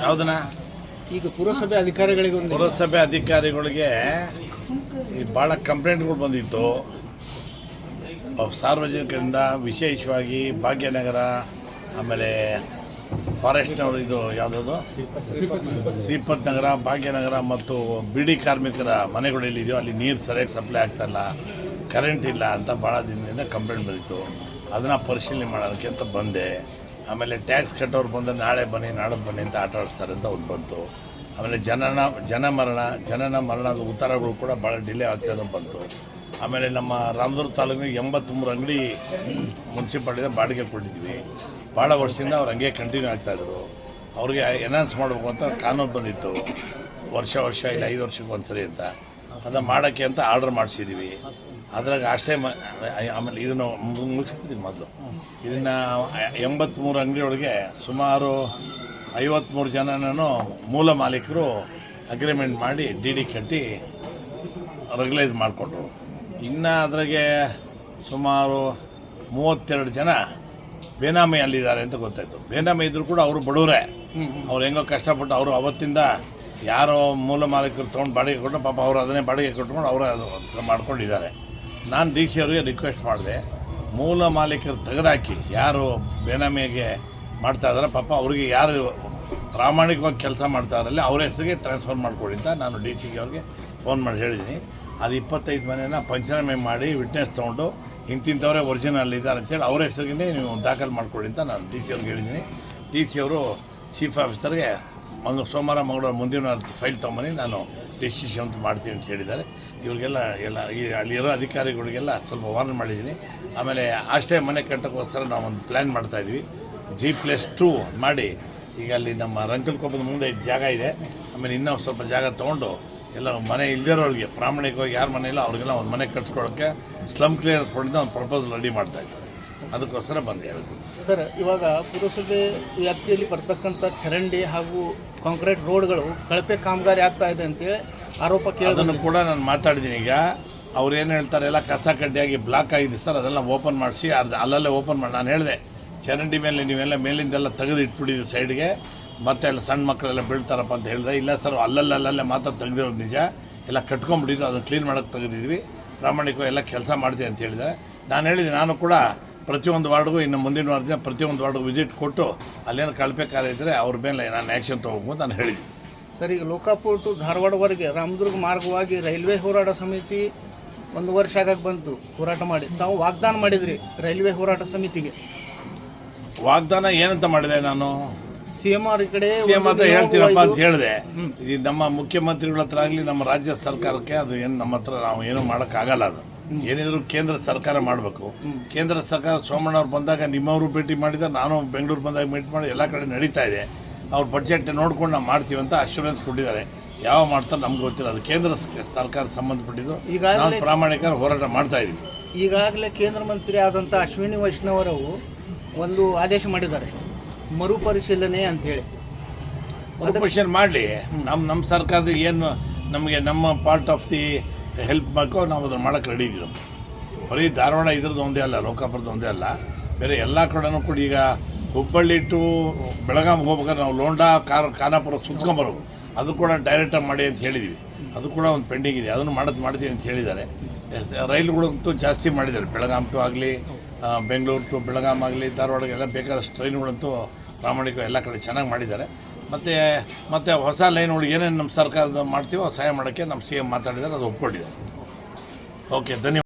ಯಾವುದನ್ನ ಈಗ ಪುರಸಭೆ ಅಧಿಕಾರಿಗಳಿಗೆ ಈ ಭಾಳ ಕಂಪ್ಲೇಂಟ್ಗಳು ಬಂದಿತ್ತು ಸಾರ್ವಜನಿಕರಿಂದ, ವಿಶೇಷವಾಗಿ ಭಾಗ್ಯನಗರ, ಆಮೇಲೆ ಫಾರೆಸ್ಟ್ನವರು, ಇದು ಯಾವುದದು ಶ್ರೀಪತ್ ನಗರ, ಭಾಗ್ಯನಗರ ಮತ್ತು ಬಿಡಿ ಕಾರ್ಮಿಕರ ಮನೆಗಳಲ್ಲಿದೆಯೋ ಅಲ್ಲಿ ನೀರು ಸರಿಯಾಗಿ ಸಪ್ಲೈ ಆಗ್ತಾಯಿಲ್ಲ, ಕರೆಂಟ್ ಇಲ್ಲ ಅಂತ ಭಾಳ ದಿನದಿಂದ ಕಂಪ್ಲೇಂಟ್ ಬಂದಿತ್ತು. ಅದನ್ನು ಪರಿಶೀಲನೆ ಮಾಡೋಕ್ಕೆ ಅಂತ ಬಂದೆ. ಆಮೇಲೆ ಟ್ಯಾಕ್ಸ್ ಕಟ್ಟೋರು ಬಂದರೆ ನಾಳೆ ಬನ್ನಿ ನಾಡದ್ದು ಬನ್ನಿ ಅಂತ ಆಟ ಆಡಿಸ್ತಾರೆ ಅಂತ ಒಂದು ಬಂತು. ಆಮೇಲೆ ಜನನ ಮರಣದ ಉತ್ತರಗಳು ಕೂಡ ಭಾಳ ಡಿಲೇ ಆಗ್ತಾಯಿರೋ ಬಂತು. ಆಮೇಲೆ ನಮ್ಮ ರಾಮದುರ್ಗ ತಾಲೂಕಿನ 83 ಅಂಗಡಿ ಮುನ್ಸಿಪಾಲ್ಟಿದ ಬಾಡಿಗೆ ಕೊಟ್ಟಿದ್ವಿ. ಭಾಳ ವರ್ಷದಿಂದ ಅವ್ರು ಹಂಗೆ ಕಂಟಿನ್ಯೂ ಆಗ್ತಾಯಿದ್ರು. ಅವ್ರಿಗೆ ಎನ್ಹಾನ್ಸ್ ಮಾಡಬೇಕು ಅಂತ ಕಾನೂನು ಬಂದಿತ್ತು, ವರ್ಷ ಇಲ್ಲ 5 ವರ್ಷಕ್ಕೆ ಒಂದ್ಸರಿ ಅಂತ. ಅದನ್ನು ಮಾಡೋಕ್ಕೆ ಅಂತ ಆರ್ಡರ್ ಮಾಡಿಸಿದ್ದೀವಿ. ಅದ್ರಾಗ ಅಷ್ಟೇ ಆಮೇಲೆ ಇದನ್ನು ಮುಗಿಸ್ಬಿಡ್ತೀನಿ. ಮೊದಲು ಇದನ್ನು 83 ಅಂಗಡಿಯೊಳಗೆ ಸುಮಾರು 53 ಜನನೂ ಮೂಲ ಮಾಲೀಕರು ಅಗ್ರಿಮೆಂಟ್ ಮಾಡಿ ಡಿ ಕಟ್ಟಿ ರೆಗ್ಯುಲೈಸ್ ಮಾಡಿಕೊಂಡ್ರು. ಇನ್ನು ಅದ್ರಾಗೆ ಸುಮಾರು 32 ಜನ ಬೇನಾಮಿ ಅಲ್ಲಿದ್ದಾರೆ ಅಂತ ಗೊತ್ತಾಯಿತು. ಬೇನಾಮಿ ಇದ್ದರೂ ಕೂಡ ಅವರು ಬಡವರೇ, ಅವ್ರು ಹೆಂಗೋ ಕಷ್ಟಪಟ್ಟು ಅವರು ಅವತ್ತಿಂದ ಯಾರೋ ಮೂಲ ಮಾಲೀಕರು ತೊಗೊಂಡು ಬಾಡಿಗೆ ಕೊಟ್ಟು ಪಾಪ ಅವರು ಅದನ್ನೇ ಬಾಡಿಗೆ ಕೊಟ್ಕೊಂಡು ಅವರು ಅದು ಮಾಡ್ಕೊಂಡಿದ್ದಾರೆ. ನಾನು ಡಿ ಸಿ ಅವರಿಗೆ ರಿಕ್ವೆಸ್ಟ್ ಮಾಡಿದೆ, ಮೂಲ ಮಾಲೀಕರು ತೆಗೆದಾಕಿ ಯಾರು ಬೇನಾಮಿಗೆ ಮಾಡ್ತಾ ಇದ್ದಾರೆ ಪಾಪ ಅವ್ರಿಗೆ ಯಾರು ಪ್ರಾಮಾಣಿಕವಾಗಿ ಕೆಲಸ ಮಾಡ್ತಾ ಇದ್ರಲ್ಲಿ ಅವ್ರ ಹೆಸರಿಗೆ ಟ್ರಾನ್ಸ್ಫರ್ ಮಾಡಿಕೊಡಿ ಅಂತ ನಾನು ಡಿ ಸಿಗೆ ಅವ್ರಿಗೆ ಫೋನ್ ಮಾಡಿ ಹೇಳಿದ್ದೀನಿ. ಅದು 25 ಮನೆಯನ್ನು ಪಂಚನಾಮೆ ಮಾಡಿ ವಿಟ್ನೆಸ್ ತೊಗೊಂಡು ಇಂತಿಂಥವರೇ ಒರಿಜಿನಲ್ ಇದ್ದಾರೆ ಅಂತೇಳಿ ಅವ್ರ ಹೆಸರಿಗೆ ನೀವು ದಾಖಲು ಮಾಡಿಕೊಡಿ ಅಂತ ನಾನು ಡಿ ಸಿ ಅವ್ರಿಗೆ ಹೇಳಿದ್ದೀನಿ. ಡಿ ಸಿ ಅವರು ಚೀಫ್ ಆಫೀಸರ್ಗೆ ಸೋಮವಾರ ಮಂಗಳವಾರ ಮುಂದಿನ ಫೈಲ್ ತೊಗೊಂಬನ್ನಿ, ನಾನು ಡಿಸಿಷನ್ ಮಾಡ್ತೀನಿ ಅಂತ ಹೇಳಿದ್ದಾರೆ. ಇವ್ರಿಗೆಲ್ಲ ಅಲ್ಲಿರೋ ಅಧಿಕಾರಿಗಳಿಗೆಲ್ಲ ಸ್ವಲ್ಪ ವಾರ್ನ್ ಮಾಡಿದ್ದೀನಿ. ಆಮೇಲೆ ಆಶ್ರಯ ಮನೆ ಕಟ್ಟೋಕ್ಕೋಸ್ಕರ ನಾವು ಒಂದು ಪ್ಲ್ಯಾನ್ ಮಾಡ್ತಾಯಿದ್ವಿ. G+2 ಮಾಡಿ ಈಗ ಅಲ್ಲಿ ನಮ್ಮ ರಂಕಲ್ಕೊಪ್ಪದ ಮುಂದೆ ಜಾಗ ಇದೆ. ಆಮೇಲೆ ಇನ್ನೂ ಸ್ವಲ್ಪ ಜಾಗ ತೊಗೊಂಡು ಎಲ್ಲ ಮನೆ ಇಲ್ದಿರೋರಿಗೆ ಪ್ರಾಮಾಣಿಕವಾಗಿ ಯಾರು ಮನೆ ಇಲ್ಲ ಅವ್ರಿಗೆಲ್ಲ ಒಂದು ಮನೆ ಕಟ್ಸ್ಕೊಳ್ಳೋಕ್ಕೆ ಸ್ಲಮ್ ಕ್ಲಿಯರೆನ್ಸ್ ಕೊಡಿಂದ ಒಂದು ಪ್ರಪೋಸಲ್ ರೆಡಿ ಮಾಡ್ತಾಯಿದ್ವಿ. ಅದಕ್ಕೋಸ್ಕರ ಬಂದು ಹೇಳಬೇಕು ಸರ್. ಇವಾಗ ಪುರಸಭೆ ವ್ಯಾಪ್ತಿಯಲ್ಲಿ ಬರ್ತಕ್ಕಂಥ ಚರಂಡಿ ಹಾಗೂ ಕಾಂಕ್ರೀಟ್ ರೋಡ್ಗಳು ಕಳಪೆ ಕಾಮಗಾರಿ ಆಗ್ತಾ ಇದೆ ಅಂತೇಳಿ ಆರೋಪ ಅದನ್ನು ಕೂಡ ನಾನು ಮಾತಾಡಿದ್ದೀನಿ. ಈಗ ಅವ್ರು ಏನು ಹೇಳ್ತಾರೆ, ಎಲ್ಲ ಕಸ ಕಡ್ಡಿಯಾಗಿ ಬ್ಲಾಕ್ ಆಗಿದೆ ಸರ್, ಅದೆಲ್ಲ ಓಪನ್ ಮಾಡಿಸಿ ಅಲ್ಲಲ್ಲೇ ಓಪನ್ ಮಾಡಿ. ನಾನು ಹೇಳಿದೆ, ಚರಂಡಿ ಮೇಲೆ ನೀವೆಲ್ಲ ಮೇಲಿಂದೆಲ್ಲ ತೆಗೆದು ಇಟ್ಬಿಟ್ಟಿದ್ದು ಸೈಡ್ಗೆ, ಮತ್ತೆ ಎಲ್ಲ ಸಣ್ಣ ಮಕ್ಕಳೆಲ್ಲ ಬೀಳ್ತಾರಪ್ಪ ಅಂತ ಹೇಳಿದೆ. ಇಲ್ಲ ಸರ್, ಅಲ್ಲಲ್ಲೇ ಮಾತ್ರ ತೆಗೆದಿರೋದು ನಿಜ, ಎಲ್ಲ ಕಟ್ಕೊಂಡ್ಬಿಟ್ಟಿದ್ದು, ಅದನ್ನು ಕ್ಲೀನ್ ಮಾಡೋಕ್ಕೆ ತೆಗೆದಿದ್ವಿ, ಪ್ರಾಮಾಣಿಕವಾಗಿ ಎಲ್ಲ ಕೆಲಸ ಮಾಡ್ತೀವಿ ಅಂತ ಹೇಳಿದ್ದಾರೆ. ನಾನು ಹೇಳಿದೆ, ನಾನು ಕೂಡ ಪ್ರತಿಯೊಂದು ವಾರ್ಡ್ಗೂ ಇನ್ನು ಮುಂದಿನ ವಾರದಿಂದ ಪ್ರತಿಯೊಂದು ವಾರ್ಡ್ಗೂ ವಿಸಿಟ್ ಕೊಟ್ಟು ಅಲ್ಲೇನು ಕಳಪೆ ಕಾರ್ಯ ಇದ್ದರೆ ಅವ್ರ ಮೇಲೆ ನಾನು ಆ್ಯಕ್ಷನ್ ತೊಗೋಬೇಕು ಅಂತ ನಾನು ಹೇಳಿದ್ದೆ. ಸರ್, ಈಗ ಲೋಕಾಪುರ ಟು ಧಾರವಾಡವರೆಗೆ ರಾಮದುರ್ಗ ಮಾರ್ಗವಾಗಿ ರೈಲ್ವೆ ಹೋರಾಟ ಸಮಿತಿ 1 ವರ್ಷ ಆಗಕ್ಕೆ ಬಂತು ಹೋರಾಟ ಮಾಡಿ. ತಾವು ವಾಗ್ದಾನ ಮಾಡಿದ್ರಿ ರೈಲ್ವೆ ಹೋರಾಟ ಸಮಿತಿಗೆ. ವಾಗ್ದಾನ ಏನಂತ ಮಾಡಿದೆ ನಾನು? CM ಅವ್ರ ಕಡೆ CM ಹತ್ರ ಹೇಳ್ತೀನಪ್ಪ ಅಂತ ಹೇಳಿದೆ. ಇದು ನಮ್ಮ ಮುಖ್ಯಮಂತ್ರಿಗಳ ಹತ್ರ ಆಗಲಿ ನಮ್ಮ ರಾಜ್ಯ ಸರ್ಕಾರಕ್ಕೆ ಅದು ಏನು ನಮ್ಮ ಹತ್ರ ನಾವು ಏನೂ ಮಾಡೋಕ್ಕಾಗಲ್ಲ. ಅದು ಏನಿದ್ರು ಕೇಂದ್ರ ಸರ್ಕಾರ ಮಾಡಬೇಕು. ಕೇಂದ್ರ ಸರ್ಕಾರ ಸೋಮಣ್ಣವ್ರು ಬಂದಾಗ ನಿಮ್ಮವರು ಭೇಟಿ ಮಾಡಿದ್ದಾರೆ, ನಾನು ಬೆಂಗಳೂರು ಬಂದಾಗ ಭೇಟಿ ಮಾಡಿ ಎಲ್ಲ ಕಡೆ ನಡೀತಾ ಇದೆ. ಅವ್ರ ಬಡ್ಜೆಟ್ ನೋಡ್ಕೊಂಡು ನಾವು ಮಾಡ್ತೀವಿ ಅಂತ ಅಶ್ಯೂರೆನ್ಸ್ ಕೊಟ್ಟಿದ್ದಾರೆ. ಯಾವ ಮಾಡ್ತಾರೆ ನಮ್ಗೆ ಗೊತ್ತಿಲ್ಲ, ಅದು ಕೇಂದ್ರ ಸರ್ಕಾರ ಸಂಬಂಧಪಟ್ಟಿದ್ದು. ನಾವು ಪ್ರಾಮಾಣಿಕ ಹೋರಾಟ ಮಾಡ್ತಾ ಇದ್ದೀವಿ. ಈಗಾಗಲೇ ಕೇಂದ್ರ ಮಂತ್ರಿ ಆದಂಥ ಅಶ್ವಿನಿ ವೈಷ್ಣವರವು ಒಂದು ಆದೇಶ ಮಾಡಿದ್ದಾರೆ, ಮರುಪರಿಶೀಲನೆ ಅಂತೇಳಿ. ಮರುಪರಿಶೀಲನೆ ಮಾಡಲಿ. ನಮ್ಮ ಸರ್ಕಾರದ ಏನು ನಮಗೆ ನಮ್ಮ ಪಾರ್ಟ್ ಆಫ್ ದಿ ಹೆಲ್ಪ್ ಬೇಕೋ ನಾವು ಅದನ್ನು ಮಾಡೋಕ್ಕೆ ರೆಡಿ ಇದ್ದೀವಿ. ಬರೀ ಧಾರವಾಡ ಇದ್ರದ್ದು ಒಂದೇ ಅಲ್ಲ, ಲೋಕಾಪುರದ ಒಂದೇ ಅಲ್ಲ, ಬೇರೆ ಎಲ್ಲ ಕಡೆನೂ ಕೂಡ. ಈಗ ಹುಬ್ಬಳ್ಳಿ ಟು ಬೆಳಗಾವಿಗೆ ಹೋಗ್ಬೇಕಾದ್ರೆ ನಾವು ಲೋಂಡಾ ಖಾನಾಪುರ ಸುತ್ಕೊಂಬರೋದು, ಅದು ಕೂಡ ಡೈರೆಕ್ಟಾಗಿ ಮಾಡಿ ಅಂತ ಹೇಳಿದ್ವಿ. ಅದು ಕೂಡ ಒಂದು ಪೆಂಡಿಂಗ್ ಇದೆ, ಅದನ್ನು ಮಾಡ್ತೀವಿ ಅಂತ ಹೇಳಿದ್ದಾರೆ. ರೈಲುಗಳಂತೂ ಜಾಸ್ತಿ ಮಾಡಿದ್ದಾರೆ, ಬೆಳಗಾಂ ಟು ಆಗಲಿ, ಬೆಂಗಳೂರು ಟು ಬೆಳಗಾಂ ಆಗಲಿ, ಧಾರವಾಡಗೆಲ್ಲ ಬೇಕಾದಷ್ಟು ಟ್ರೈನ್ಗಳಂತೂ ಪ್ರಾಮಾಣಿಕ ಎಲ್ಲ ಕಡೆ ಚೆನ್ನಾಗಿ ಮಾಡಿದ್ದಾರೆ. ಮತ್ತು ಹೊಸ ಲೈನ್ಗಳು ಏನೇನು ನಮ್ಮ ಸರ್ಕಾರದ ಮಾಡ್ತೀವೋ ಸಹಾಯ ಮಾಡೋಕ್ಕೆ ನಮ್ಮ CM ಮಾತಾಡಿದ್ದಾರೆ, ಅದು ಒಪ್ಕೊಂಡಿದ್ದಾರೆ. ಓಕೆ, ಧನ್ಯವಾದ.